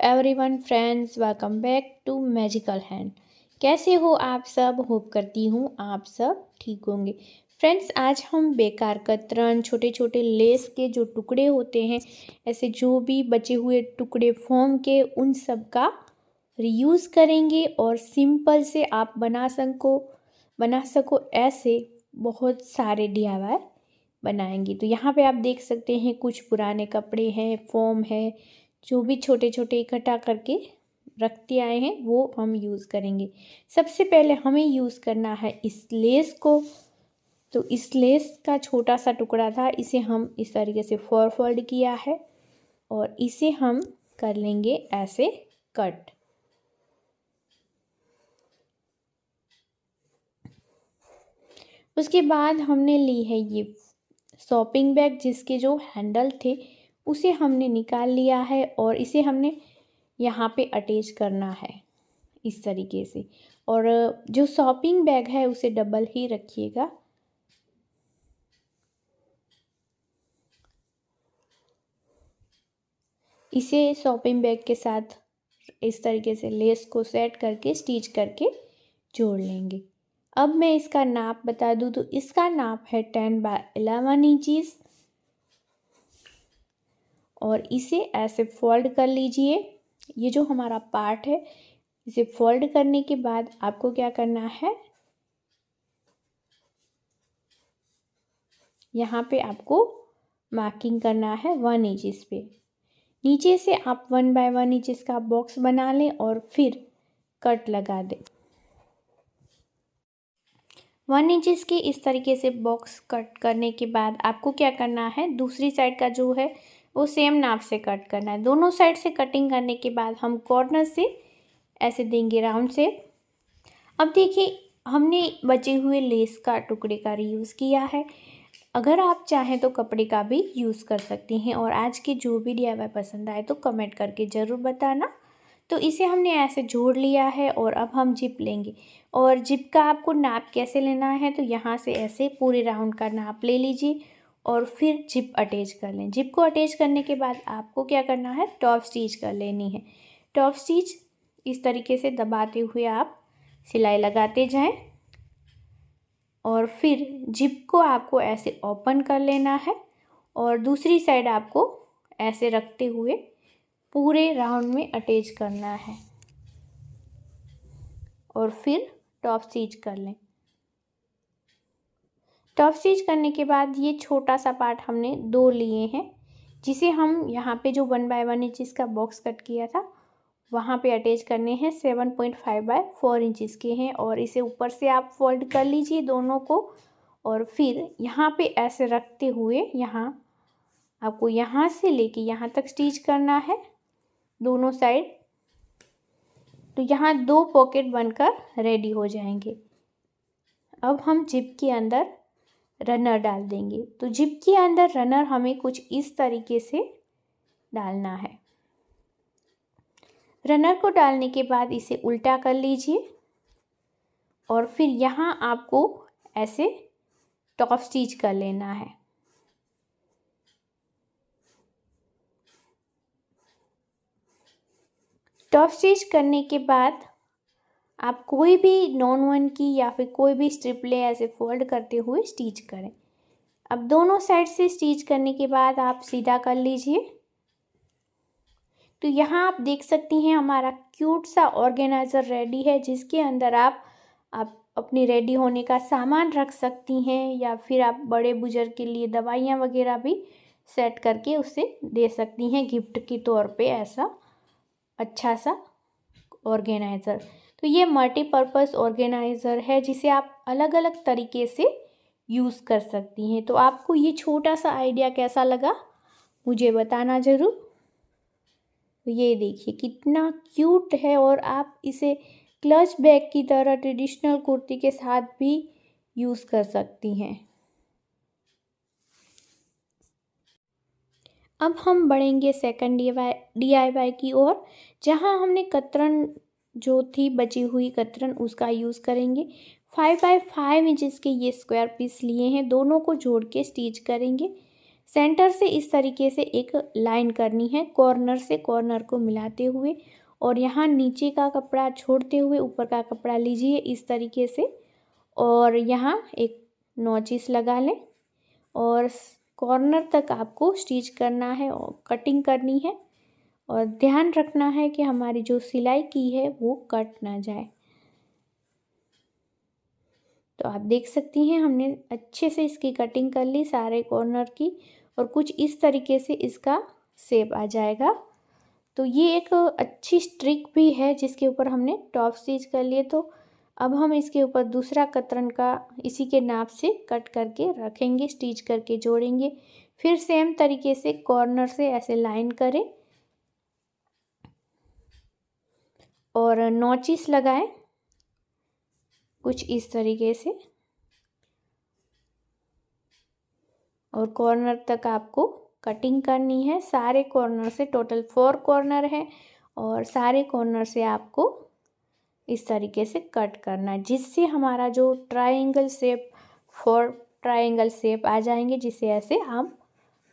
Everyone friends, welcome back to magical hand. कैसे हो आप सब? होप करती हूँ आप सब ठीक होंगे। फ्रेंड्स, आज हम बेकार कतरन, छोटे छोटे लेस के जो टुकड़े होते हैं, ऐसे जो भी बचे हुए टुकड़े फोम के, उन सब का रीयूज़ करेंगे और सिंपल से आप बना सको ऐसे बहुत सारे DIY बनाएंगे। तो यहाँ पे आप देख सकते हैं कुछ पुराने कपड़े हैं, फोम है, जो भी छोटे छोटे इकट्ठा करके रखते आए हैं वो हम यूज़ करेंगे। सबसे पहले हमें यूज़ करना है इस लेस को। तो इस लेस का छोटा सा टुकड़ा था, इसे हम इस तरीके से फोल्ड किया है और इसे हम कर लेंगे ऐसे कट। उसके बाद हमने ली है ये शॉपिंग बैग, जिसके जो हैंडल थे उसे हमने निकाल लिया है और इसे हमने यहाँ पे अटैच करना है इस तरीके से। और जो शॉपिंग बैग है उसे डबल ही रखिएगा। इसे शॉपिंग बैग के साथ इस तरीके से लेस को सेट करके स्टिच करके जोड़ लेंगे। अब मैं इसका नाप बता दूं तो इसका नाप है 10 बाय 11 इंचेस। और इसे ऐसे फोल्ड कर लीजिए। ये जो हमारा पार्ट है, इसे फोल्ड करने के बाद आपको क्या करना है, यहाँ पे आपको मार्किंग करना है 1 इंचेस पे। नीचे से आप 1 बाय 1 इंचेस का बॉक्स बना लें और फिर कट लगा दें। 1 इंचेस के इस तरीके से बॉक्स कट करने के बाद आपको क्या करना है, दूसरी साइड का जो है वो सेम नाप से कट करना है। दोनों साइड से कटिंग करने के बाद हम कॉर्नर से ऐसे देंगे राउंड से। अब देखिए, हमने बचे हुए लेस का टुकड़े का रीयूज़ किया है। अगर आप चाहें तो कपड़े का भी यूज़ कर सकती हैं। और आज की जो भी DIY पसंद आए तो कमेंट करके ज़रूर बताना। तो इसे हमने ऐसे जोड़ लिया है और अब हम जिप लेंगे। और जिप का आपको नाप कैसे लेना है, तो यहाँ से ऐसे पूरे राउंड का नाप ले लीजिए और फिर जिप अटैच कर लें। जिप को अटैच करने के बाद आपको क्या करना है, टॉप स्टिच कर लेनी है। टॉप स्टिच इस तरीके से दबाते हुए आप सिलाई लगाते जाएं और फिर जिप को आपको ऐसे ओपन कर लेना है और दूसरी साइड आपको ऐसे रखते हुए पूरे राउंड में अटैच करना है और फिर टॉप स्टिच कर लें। टॉप स्टिच करने के बाद ये छोटा सा पार्ट हमने 2 लिए हैं, जिसे हम यहाँ पे जो 1 बाय 1 इंचेस का बॉक्स कट किया था वहाँ पे अटैच करने हैं। 7.5 बाय 4 इंचेस के हैं और इसे ऊपर से आप फोल्ड कर लीजिए दोनों को और फिर यहाँ पे ऐसे रखते हुए यहाँ आपको यहाँ से लेके यहाँ तक स्टिच करना है दोनों साइड। तो यहाँ 2 पॉकेट बनकर रेडी हो जाएंगे। अब हम जिप के अंदर रनर डाल देंगे। तो जिप के अंदर रनर हमें कुछ इस तरीके से डालना है। रनर को डालने के बाद इसे उल्टा कर लीजिए और फिर यहाँ आपको ऐसे टॉप स्टिच कर लेना है। टॉप स्टिच करने के बाद आप कोई भी नॉन वन की या फिर कोई भी स्ट्रिप ले ऐसे फोल्ड करते हुए स्टिच करें। अब दोनों साइड से स्टिच करने के बाद आप सीधा कर लीजिए। तो यहाँ आप देख सकती हैं हमारा क्यूट सा ऑर्गेनाइज़र रेडी है, जिसके अंदर आप अपनी रेडी होने का सामान रख सकती हैं या फिर आप बड़े बुजुर्ग के लिए दवाइयाँ वगैरह भी सेट करके उसे दे सकती हैं गिफ्ट के तौर पे। ऐसा अच्छा सा ऑर्गेनाइज़र। तो ये मल्टीपर्पज़ ऑर्गेनाइज़र है जिसे आप अलग अलग तरीके से यूज़ कर सकती हैं। तो आपको ये छोटा सा आइडिया कैसा लगा मुझे बताना ज़रूर। तो ये देखिए कितना क्यूट है और आप इसे क्लच बैग की तरह ट्रेडिशनल कुर्ती के साथ भी यूज़ कर सकती हैं। अब हम बढ़ेंगे सेकंड DIY की ओर, जहां हमने कतरन जो थी बची हुई कतरन उसका यूज़ करेंगे। 5 बाय 5 इंचेस के ये स्क्वायर पीस लिए हैं, दोनों को जोड़ के स्टिच करेंगे। सेंटर से इस तरीके से एक लाइन करनी है, कॉर्नर से कॉर्नर को मिलाते हुए, और यहाँ नीचे का कपड़ा छोड़ते हुए ऊपर का कपड़ा लीजिए इस तरीके से, और यहाँ एक नॉचिस लगा लें और कॉर्नर तक आपको स्टिच करना है और कटिंग करनी है। और ध्यान रखना है कि हमारी जो सिलाई की है वो कट ना जाए। तो आप देख सकती हैं हमने अच्छे से इसकी कटिंग कर ली सारे कॉर्नर की, और कुछ इस तरीके से इसका शेप आ जाएगा। तो ये एक अच्छी स्ट्रिक भी है जिसके ऊपर हमने टॉप स्टिच कर लिए। तो अब हम इसके ऊपर दूसरा कतरन का इसी के नाप से कट करके रखेंगे, स्टिच करके जोड़ेंगे। फिर सेम तरीके से कॉर्नर से ऐसे लाइन करें और नॉचिस लगाएं कुछ इस तरीके से, और कॉर्नर तक आपको कटिंग करनी है। सारे कॉर्नर से टोटल 4 कॉर्नर है और सारे कॉर्नर से आपको इस तरीके से कट करना है, जिससे हमारा जो ट्रायंगल शेप 4 ट्रायंगल शेप आ जाएंगे, जिसे ऐसे आप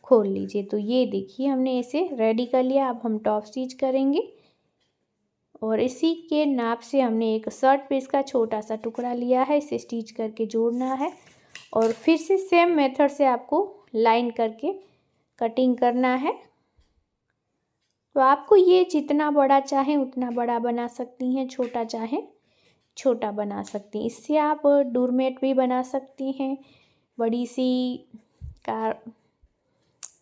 खोल लीजिए। तो ये देखिए हमने इसे रेडी कर लिया। अब हम टॉप स्टिच करेंगे और इसी के नाप से हमने एक शर्ट पीस का छोटा सा टुकड़ा लिया है, इसे स्टिच करके जोड़ना है। और फिर से सेम मेथड से आपको लाइन करके कटिंग करना है। तो आपको ये जितना बड़ा चाहें उतना बड़ा बना सकती हैं, छोटा चाहें छोटा बना सकती हैं। इससे आप डोरमेट भी बना सकती हैं, बड़ी सी कार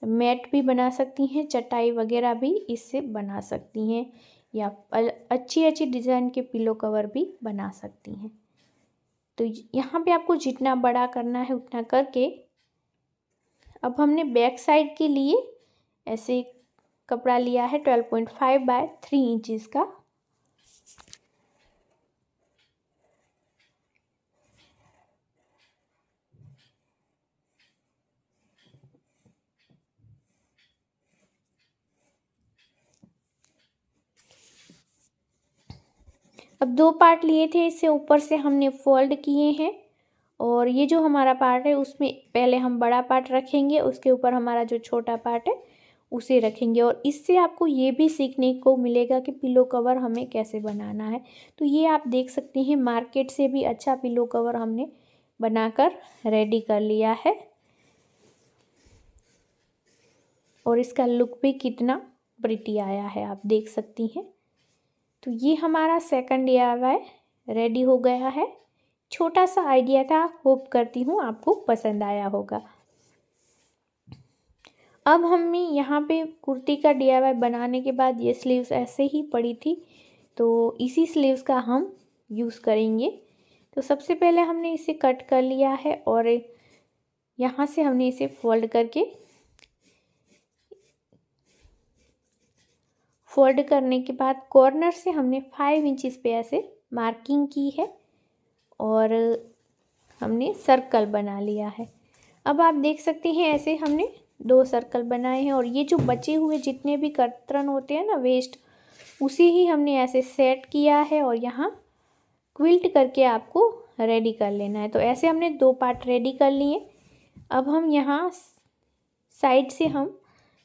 मैट भी बना सकती हैं, चटाई वगैरह भी इससे बना सकती हैं, या अच्छी अच्छी डिज़ाइन के पिलो कवर भी बना सकती हैं। तो यहाँ पे आपको जितना बड़ा करना है उतना करके, अब हमने बैक साइड के लिए ऐसे कपड़ा लिया है 12.5 बाय 3 इंचज़ का। अब 2 पार्ट लिए थे, इसे ऊपर से हमने फोल्ड किए हैं, और ये जो हमारा पार्ट है उसमें पहले हम बड़ा पार्ट रखेंगे, उसके ऊपर हमारा जो छोटा पार्ट है उसे रखेंगे। और इससे आपको ये भी सीखने को मिलेगा कि पिलो कवर हमें कैसे बनाना है। तो ये आप देख सकते हैं मार्केट से भी अच्छा पिलो कवर हमने बनाकर रेडी कर लिया है, और इसका लुक भी कितना प्रिटी आया है आप देख सकती हैं। तो ये हमारा सेकंड DIY रेडी हो गया है। छोटा सा आइडिया था, होप करती हूँ आपको पसंद आया होगा। अब हमने यहाँ पे कुर्ती का DIY बनाने के बाद ये स्लीव्स ऐसे ही पड़ी थी, तो इसी स्लीव्स का हम यूज़ करेंगे। तो सबसे पहले हमने इसे कट कर लिया है, और यहाँ से हमने इसे फोल्ड करने के बाद कॉर्नर से हमने 5 इंचज़ पे ऐसे मार्किंग की है, और हमने सर्कल बना लिया है। अब आप देख सकते हैं ऐसे हमने 2 सर्कल बनाए हैं, और ये जो बचे हुए जितने भी कतरन होते हैं ना वेस्ट, उसी ही हमने ऐसे सेट किया है, और यहाँ क्विल्ट करके आपको रेडी कर लेना है। तो ऐसे हमने 2 पार्ट रेडी कर लिए। अब हम यहाँ साइड से हम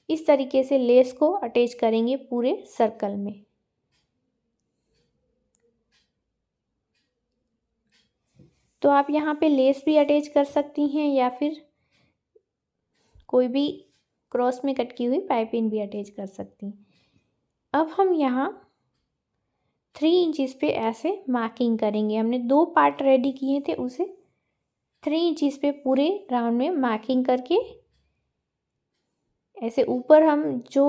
इस तरीके से लेस को अटैच करेंगे पूरे सर्कल में। तो आप यहाँ पे लेस भी अटैच कर सकती हैं, या फिर कोई भी क्रॉस में कट की हुई पाइपिंग भी अटैच कर सकती हैं। अब हम यहाँ 3 इंचज़ पे ऐसे मार्किंग करेंगे। हमने 2 पार्ट रेडी किए थे, उसे 3 इंचज़ पे पूरे राउंड में मार्किंग करके ऐसे ऊपर हम जो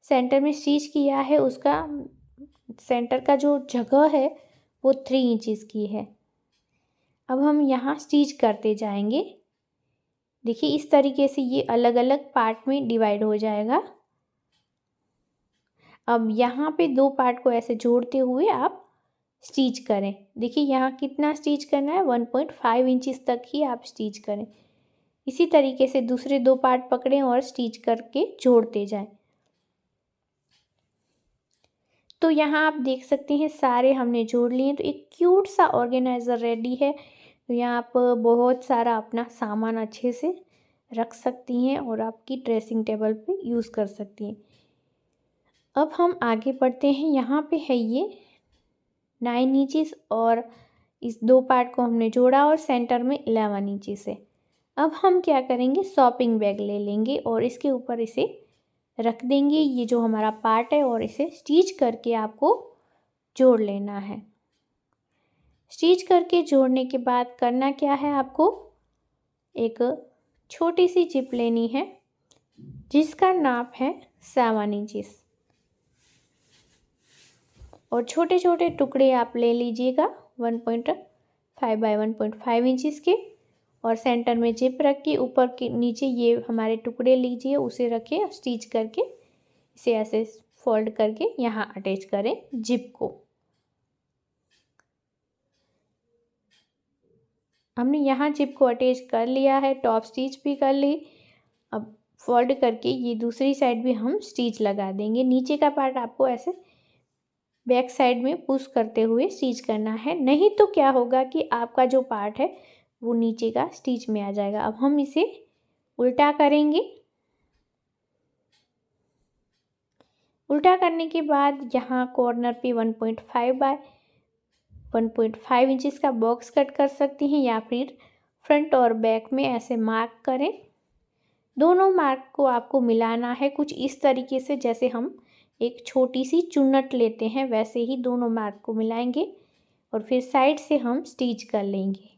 सेंटर में स्टिच किया है उसका सेंटर का जो जगह है वो 3 इंचज़ की है। अब हम यहाँ स्टिच करते जाएंगे। देखिए इस तरीके से ये अलग अलग पार्ट में डिवाइड हो जाएगा। अब यहाँ पे 2 पार्ट को ऐसे जोड़ते हुए आप स्टिच करें। देखिए यहाँ कितना स्टिच करना है, 1.5 इंचज़ तक ही आप स्टिच करें। इसी तरीके से दूसरे 2 पार्ट पकड़ें और स्टिच करके जोड़ते जाएं। तो यहाँ आप देख सकते हैं सारे हमने जोड़ लिए। तो एक क्यूट सा ऑर्गेनाइज़र रेडी है। तो यहाँ आप बहुत सारा अपना सामान अच्छे से रख सकती हैं और आपकी ड्रेसिंग टेबल पे यूज़ कर सकती हैं। अब हम आगे बढ़ते हैं। यहाँ पे है ये 9 इंचेस और इस 2 पार्ट को हमने जोड़ा और सेंटर में 11 इंचेस है। अब हम क्या करेंगे, शॉपिंग बैग ले लेंगे और इसके ऊपर इसे रख देंगे, ये जो हमारा पार्ट है, और इसे स्टिच करके आपको जोड़ लेना है। स्टिच करके जोड़ने के बाद करना क्या है, आपको एक छोटी सी जिप लेनी है जिसका नाप है 7 इंचेस और छोटे छोटे टुकड़े आप ले लीजिएगा 1.5 बाय 1.5 इंचेस के, और सेंटर में जिप रख के ऊपर के नीचे ये हमारे टुकड़े लीजिए, उसे रखें, स्टिच करके इसे ऐसे फोल्ड करके यहाँ अटैच करें जिप को। हमने यहाँ जिप को अटैच कर लिया है, टॉप स्टिच भी कर ली। अब फोल्ड करके ये दूसरी साइड भी हम स्टिच लगा देंगे। नीचे का पार्ट आपको ऐसे बैक साइड में पुश करते हुए स्टिच करना है, नहीं तो क्या होगा कि आपका जो पार्ट है वो नीचे का स्टिच में आ जाएगा। अब हम इसे उल्टा करेंगे। उल्टा करने के बाद यहाँ कॉर्नर पे 1.5 बाय 1.5 इंचेस का बॉक्स कट कर सकती हैं या फिर फ्रंट और बैक में ऐसे मार्क करें। दोनों मार्क को आपको मिलाना है कुछ इस तरीके से, जैसे हम एक छोटी सी चुन्नट लेते हैं वैसे ही दोनों मार्क को मिलाएंगे और फिर साइड से हम स्टिच कर लेंगे।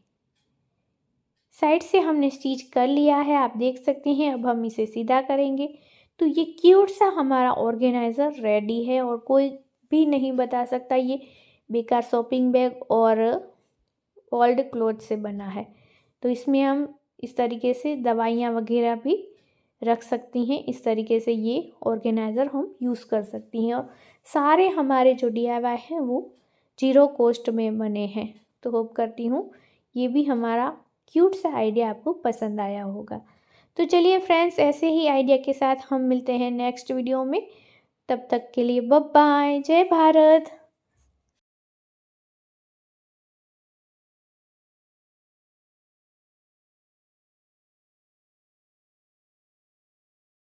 साइड से हमने स्टिच कर लिया है, आप देख सकते हैं। अब हम इसे सीधा करेंगे तो ये क्यूट सा हमारा ऑर्गेनाइज़र रेडी है और कोई भी नहीं बता सकता ये बेकार शॉपिंग बैग और ओल्ड क्लॉथ से बना है। तो इसमें हम इस तरीके से दवाइयाँ वगैरह भी रख सकती हैं। इस तरीके से ये ऑर्गेनाइज़र हम यूज़ कर सकती हैं और सारे हमारे जो DIY हैं वो 0 कॉस्ट में बने हैं। तो होप करती हूँ ये भी हमारा क्यूट सा आइडिया आपको पसंद आया होगा। तो चलिए फ्रेंड्स, ऐसे ही आइडिया के साथ हम मिलते हैं नेक्स्ट वीडियो में। तब तक के लिए बाय बाय, जय भारत।